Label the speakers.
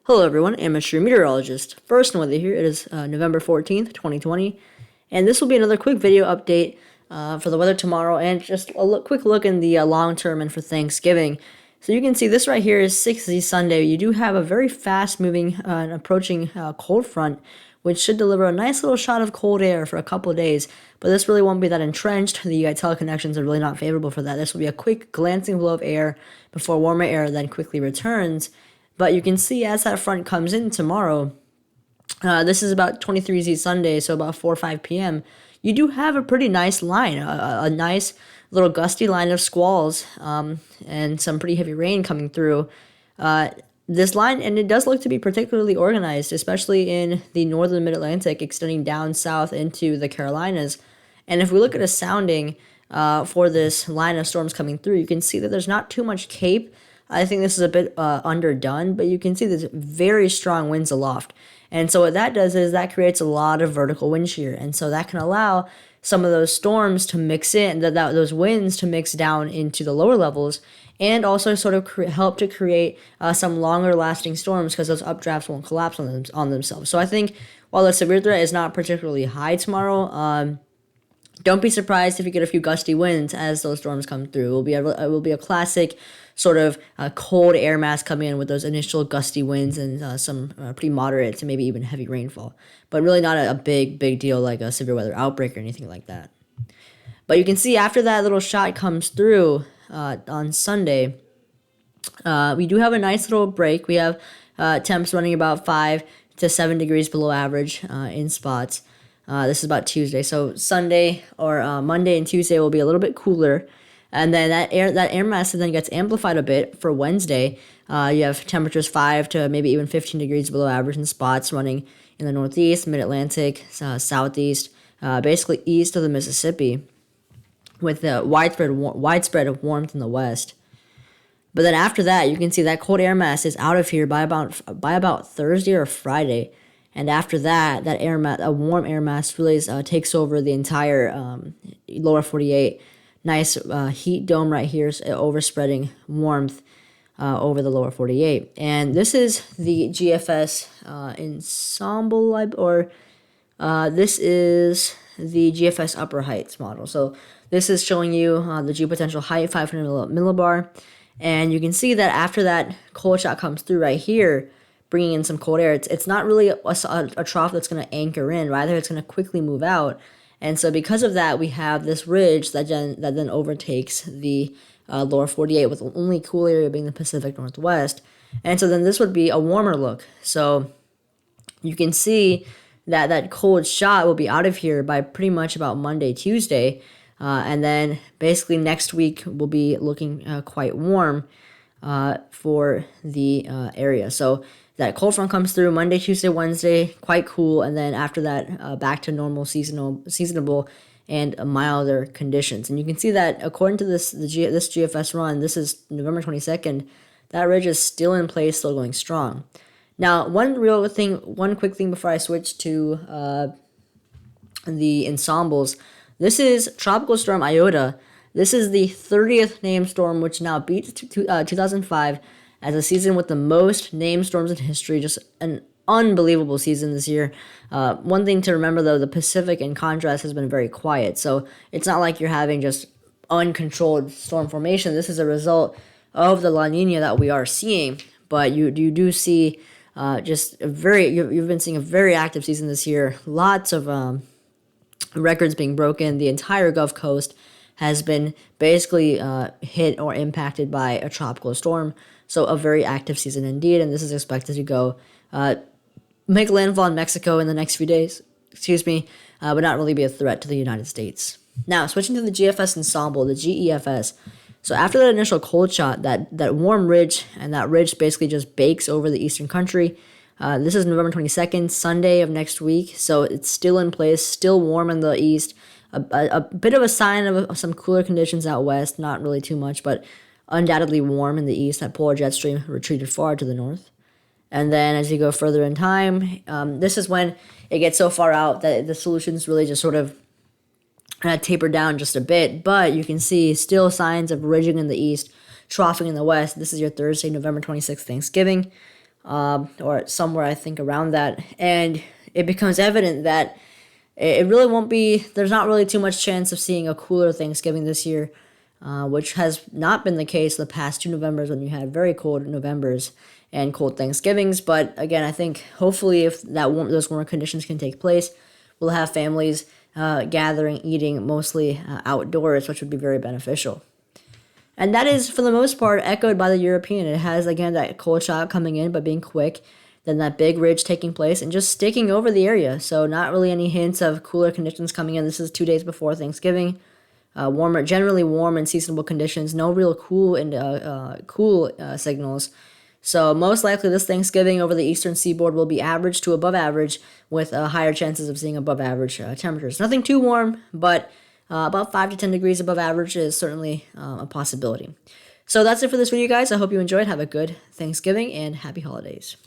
Speaker 1: Hello everyone, amateur meteorologist. First and weather here, it is November 14th, 2020, and this will be another quick video update for the weather tomorrow and just a quick look in the long term and for Thanksgiving. So you can see this right here is 6Z Sunday. You do have a very fast moving and approaching cold front, which should deliver a nice little shot of cold air for a couple of days, but this really won't be that entrenched. The teleconnections are really not favorable for that. This will be a quick glancing blow of air before warmer air then quickly returns. But you can see as that front comes in tomorrow, this is about 23Z Sunday, so about 4 or 5 p.m. You do have a pretty nice line, a nice little gusty line of squalls and some pretty heavy rain coming through. This line, and it does look to be particularly organized, especially in the northern mid-Atlantic, extending down south into the Carolinas. And if we look at a sounding for this line of storms coming through, you can see that there's not too much cape. I think this is a bit underdone, but you can see there's very strong winds aloft. And so what that does is that creates a lot of vertical wind shear. And so that can allow some of those storms to mix in, those winds to mix down into the lower levels, and also sort of help to create some longer lasting storms because those updrafts won't collapse on themselves. So I think while the severe threat is not particularly high tomorrow, don't be surprised if you get a few gusty winds as those storms come through. It will be a classic sort of cold air mass coming in with those initial gusty winds and some pretty moderate to maybe even heavy rainfall. But really not a big deal like a severe weather outbreak or anything like that. But you can see after that little shot comes through on Sunday, we do have a nice little break. We have temps running about 5 to 7 degrees below average in spots. This is about Tuesday. So Sunday or Monday and Tuesday will be a little bit cooler. And then that air mass then gets amplified a bit for Wednesday. You have temperatures 5 to maybe even 15 degrees below average in spots running in the Northeast, Mid-Atlantic, Southeast, basically east of the Mississippi, with the widespread of warmth in the west. But then after that, you can see that cold air mass is out of here by about Thursday or Friday. And after that, a warm air mass really takes over the entire lower 48. Nice heat dome right here, overspreading warmth over the lower 48. And this is the GFS ensemble, this is the GFS upper heights model. So this is showing you the geopotential height, 500 millibar. And you can see that after that cold shot comes through right here, bringing in some cold air, it's not really a trough that's going to anchor in. Rather, it's going to quickly move out. And so because of that, we have this ridge that then overtakes the lower 48, with the only cool area being the Pacific Northwest. And so then this would be a warmer look. So you can see that cold shot will be out of here by pretty much about Monday, Tuesday. And then basically next week will be looking quite warm for the area. So that cold front comes through Monday, Tuesday, Wednesday, quite cool, and then after that, back to normal seasonable and milder conditions. And you can see that according to this GFS run, this is November 22nd, that ridge is still in place, still going strong. Now, one quick thing before I switch to the ensembles. This is Tropical Storm Iota. This is the 30th named storm, which now beats 2005 as a season with the most named storms in history. Just an unbelievable season this year. One thing to remember, though, the Pacific, in contrast, has been very quiet. So it's not like you're having just uncontrolled storm formation. This is a result of the La Nina that we are seeing. But you do see you've been seeing a very active season this year. Lots of records being broken. The entire Gulf Coast has been basically hit or impacted by a tropical storm. So a very active season indeed, and this is expected to go make landfall in Mexico in the next few days, but not really be a threat to the United States. Now, switching to the GFS ensemble, the GEFS. So after that initial cold shot, that warm ridge, and that ridge basically just bakes over the eastern country. This is November 22nd, Sunday of next week, so it's still in place, still warm in the east. A bit of a sign of some cooler conditions out west, not really too much, but undoubtedly warm in the east. That polar jet stream retreated far to the north. And then as you go further in time, this is when it gets so far out that the solutions really just sort of taper down just a bit. But you can see still signs of ridging in the east, troughing in the west. This is your Thursday, November 26th, Thanksgiving. or somewhere I think around that, and it becomes evident that it really won't be. There's not really too much chance of seeing a cooler Thanksgiving this year, which has not been the case the past 2 Novembers when you had very cold Novembers and cold Thanksgivings. But again, I think hopefully if those warmer conditions can take place, we'll have families gathering, eating mostly outdoors, which would be very beneficial. And that is, for the most part, echoed by the European. It has, again, that cold shock coming in, but being quick. Then that big ridge taking place and just sticking over the area. So not really any hints of cooler conditions coming in. This is 2 days before Thanksgiving. Warmer, generally warm and seasonable conditions. No real cool signals. So most likely this Thanksgiving over the eastern seaboard will be average to above average, with higher chances of seeing above average temperatures. Nothing too warm, but about 5 to 10 degrees above average is certainly a possibility. So that's it for this video, guys. I hope you enjoyed. Have a good Thanksgiving and happy holidays.